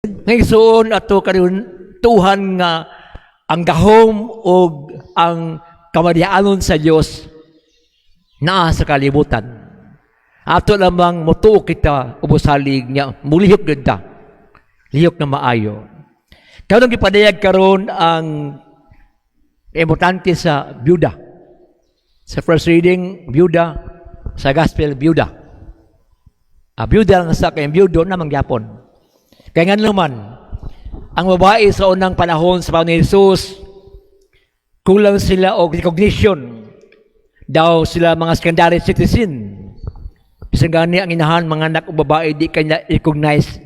Ngayon ato karon tuhan nga ang gahom o ang kamadiyaanon sa Dios naa sa kalibutan. Ato lamang motuo kita ubusalig niya mulihok gud ta. Lihok na maayo. Karon gipadayag karon ang importante sa byuda. Sa first reading, byuda, sa gospel, byuda. Byuda lang sa kayong byudo na mangyapon. Kaya nga naman, ang babae sa unang panahon sa Panginoon Jesus, kulang sila o recognition. Daw sila mga secondary citizen. Bisang gani ang inahan, mga anak o babae, di kanya recognize.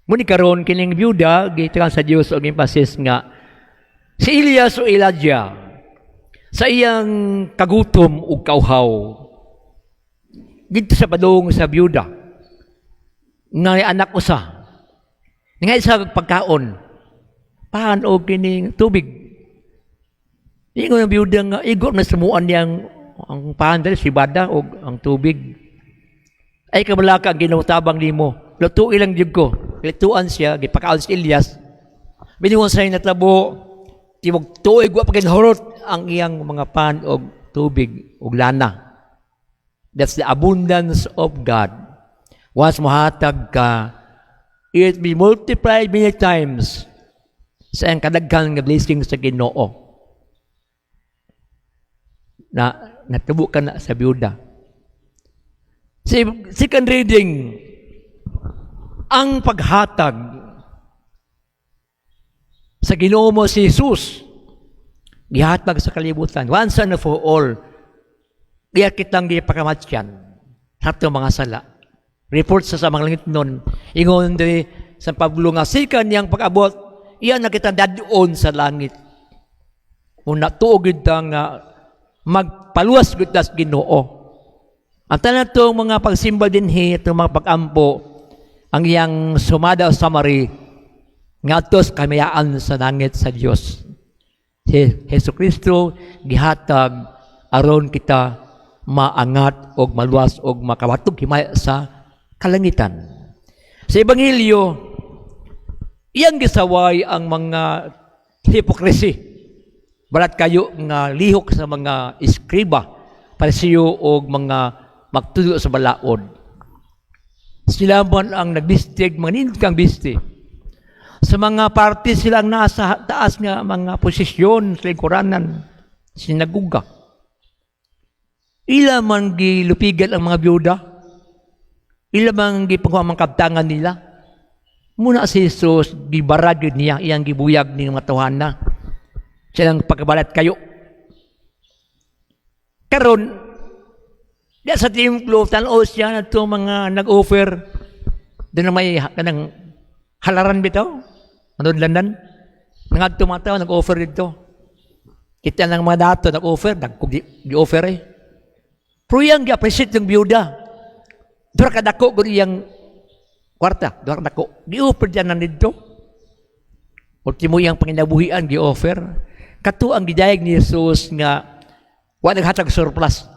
Muni karon kining byuda, gitakan sa Diyos o emphasis nga, si Elias o Elijah, sa iyang kagutom o kauhaw, dito sa padung sa byuda, nga anak usa, nga isa pagkaon, pahan o kining tubig. Ingon ang byuda nga, igot na sumuan niyang ang pahan dali, si bada o ang tubig. Ay kabalaka ang ginautabang nimo, lutuin lang jud ko. Lutuan siya, gipakaon si Elias. Biningon sa natabo, timog tuig wa paginhorot ang iyang mga pan o tubig o lana. That's the abundance of God. Once mahatag ka, it be multiplied many times sa ang kadaghan nga blessing sa Ginoo. Na natubo ka na sa byuda. Second reading, ang paghatag sa Ginoo mo si Jesus, gihatag sa kalibutan, once and for all, kaya kitang gipakamatyan sa itong mga sala. Report sa mga langit nun, ingon din sa Pablo nga, sikan niyang pag-abot, iyan na kitang dadoon sa langit. Una tuogid nga magpaluwas gud sa Ginoo. Ang tanan itong mga pagsimbol dinhi, itong mga pag-ampo, ang iyang sumada o summary, ngatos kamayaan sa langit sa Diyos. Si Hesus Kristo gihatag aron kita maangat o maluwas o makawatog himaya sa kalangitan. Sa Ebanghelyo, iyang gisaway ang mga hypocrisy. Balat kayo nga lihok sa mga iskriba, parisiyo o mga magtudo sa balaod. Sila man ang nagbistig, mga nindutang bisti. Sa mga party silang nasa taas nga mga posisyon sa lingkuranan, sinaguga. Ila man gilupigan ang mga byuda, ila man gipagawa ang kabtangan nila. Muna si Jesus, gibarad niya, iyang gibuyag ni mga tuhan na. Silang pagkabalat kayo. Karon, diya sa templo, tanaw siya na itong mga nag-offer, doon na may kanang halaran bitaw, manudlanan, mga tumataw, nag-offer dito. Kita ng mga dato, nag-offer, nag-offer eh. Pero yung gi-appreciate yung byuda, dura kadako ko yung kwarta, dura kadako, gi-offer dyan na dito. Ultimo yung panginabuhian, gi-offer. Kato ang gidayag ni Jesus nga, wala naghatag surplus.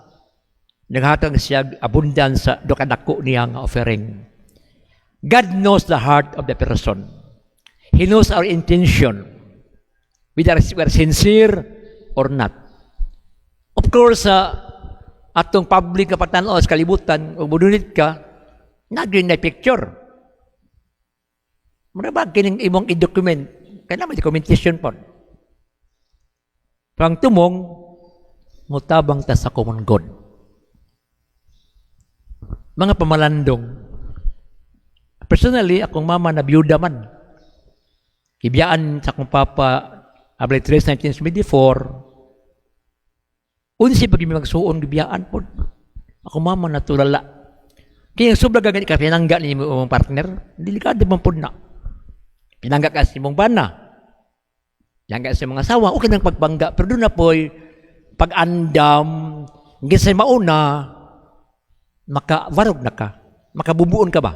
Naghatag siya abundance sa dokadako niyang offering. God knows the heart of the person. He knows our intention, whether we are sincere or not. Of course, atong public na patanaw sa kalibutan, o budunit ka, naging na picture. Marabag kining imong i-document, kaya naman documentation po. Pang tumong, mutabang ta sa common good. Mga pamalandong. Personally, akong mama na byuda man. Ibiyaan sa akong papa, Abril 3, 1974. Unsi pag magsuon, ibiyaan po. Akong mama na tulala. Kaya sobra gagani ka, pinangga ni mong partner, delikado man po na. Pinangga ka si mong bana. Pinangga sa mga asawa, okay nang pagbangga. Pero doon na po'y pag-andam, gisay mauna, makawarog na ka, makabubuon ka ba?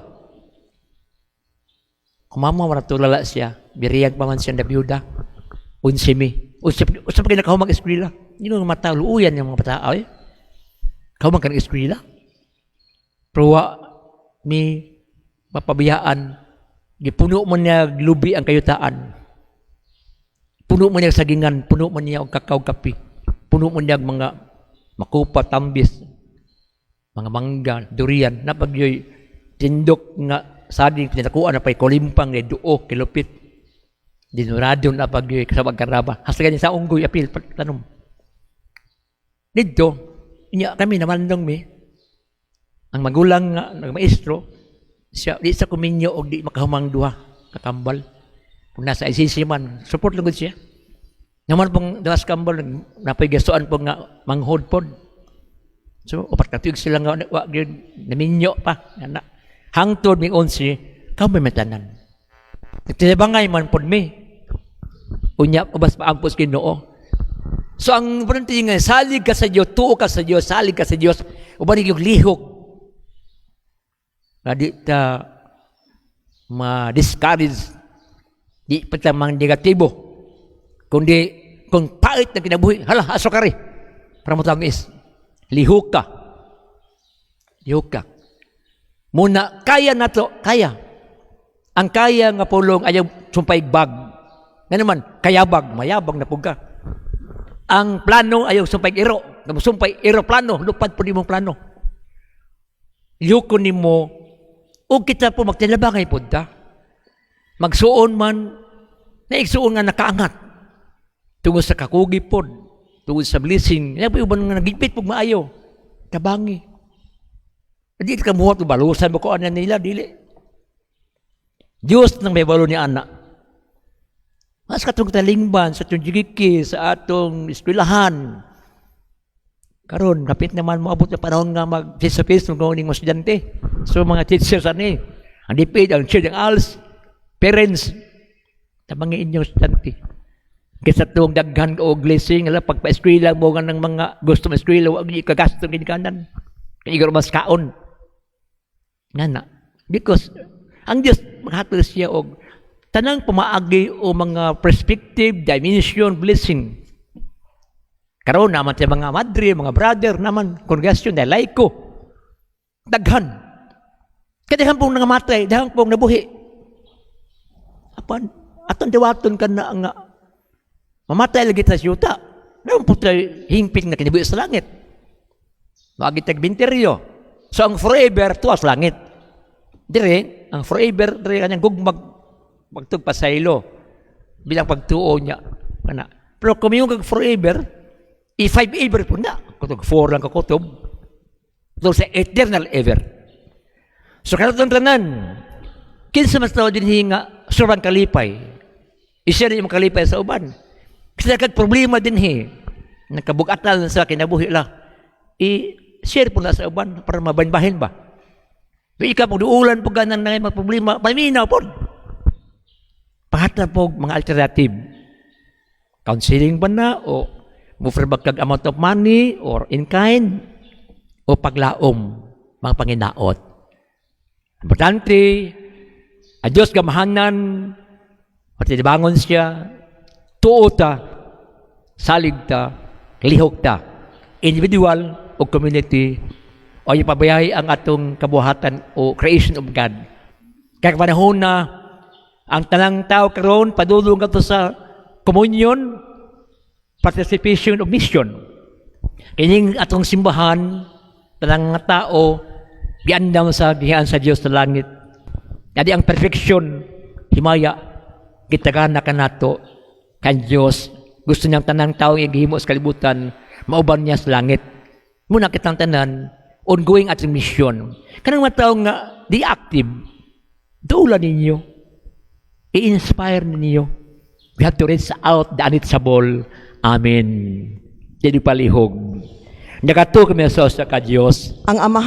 Kung mama wala tulala siya, biriyag pa man siya na byuda, unsimi, usap pa kayo nakahumang eskwela, yun ang mata, luuyan yung mga patao eh. Kahumang ka ng eskwela, pero mi mapabiyaan Gipuno man niya lubi ang kayutaan. Puno man niya sagingan, puno man niya og kakao kape. Puno man niya mga makupa, tambis, mga mangga, durian, napagyoy tindok nga saging pinakuan na pa'y kolimpang ni duo, kilupit. Dinurado na pagyoy kasabag karaba. Hasta ganyan sa unggoy, apil, tanom. Dito, inya kami namandong mi, ang magulang nga, ng maestro, siya, di sa kuminyo o di makahumang duha, kakambal. Kung nasa ICC man, support lang siya. Naman pong dawas kambal, napagasuan po nga manghod po. So, upat katuyog sila nga, naminyo pa. Hangtod may onsi, kami matanan. Nagtinabangay man po mi. Unya, ubas pa ang pos Ginoo. So, ang panantin nga, salig ka sa Diyos, tuo ka sa Diyos, salig ka sa Diyos, ubanig yung lihok. Na di ta ma-discourage, di pa ta mang negatibo, kundi kung pait na kinabuhi, hala, aso ka rin. Para mo tamis, lihok ka. Lihok ka. Muna, kaya na to, kaya. Ang kaya nga pulong ayaw sumpay bag. Nga naman, kayabag, mayabag na pugka. Ang plano ayaw sumpay iro. Sumpay iro plano, lupad po di mong plano. Lihok ko ni mo, o kita po magtilabangay po ta. Magsuon man, naigsuon nga nakaangat. Tungod sa kakugi po, tungod sa blessing. Yan po yung nga nagigpit po maayo. Tabangi. Hindi ka muhat, balusan mo ko anan nila, dili. Diyos nang may balo ni anak. Mas katong talingban, sa atong jigiki, sa atong eskwelahan. Karon, kapit naman mo abot na panahon nga mag-face-to-face ng mga estudyante. So, mga teachers, ang dipid, ang chair, ang ALS, parents, tabangin inyong estudyante. Kasi itong daghan o blessing, pagpa-eskwela mo nga ng mga gusto ma-eskwela, huwag niyo ikagasto ng kinikanan. Kaya igor mas kaon. Nga na. Because, ang Diyos, maghatol siya og tanang pumaagi o mga perspective, dimension, blessing. Karoon naman sa mga madre, mga brother naman, kongregasyon, dahil laiko. Daghan. Kaya pong nangamatay, dahang pong nabuhi. Apan, atong dawaton ka na nga, mamatay lagi sa siyuta. Dahang po tayo hingping na kinibuhi sa langit. Magit nagbinteryo. So, ang forever, tuwas langit. Dire, ang forever, dire kanyang gugmag, magtugpasaylo. Bilang pagtuo niya. Pero kung yung forever, i-5 ever po na. Kutog 4 lang kakutob. Kutog sa eternal ever. So, kanatong tanan, kinsa mas tao din hinga, surang kalipay. Isya rin yung kalipay sa uban. Kasi problema din nagkabugatal sa kinabuhi lang. I-share po na sa uban para mabanbahin ba? Pero ikaw, pag-uulan po ganan na mga problema, paminaw po. Pahat na po mga alternative. Counseling ba na o muffer kag amount of money or in kind o paglaom mga panginaot. Importante, ang Diyos gamahanan at itibangon siya, tuo ta, salig ta, lihok ta, individual o community o ipabayay ang atong kabuhatan o creation of God. Kaya panahon na ang tanang tao karon padulong kato sa communion, participation of mission. Kining atong simbahan, tanang nga tao, giandam sa gihaan sa Diyos sa langit. Jadi ang perfection, himaya, gitagana ka nato, kan Diyos, gusto niyang tanang tao igihimo sa kalibutan, mauban niya sa langit. Muna kitang tanan, ongoing ating mission. Kanang mga tao nga, di active, daulan ninyo, i-inspire ninyo. We have to reach out the unreachable. Amen. Jadi palihog. Nagato kami sa ka Diyos. Ang Ama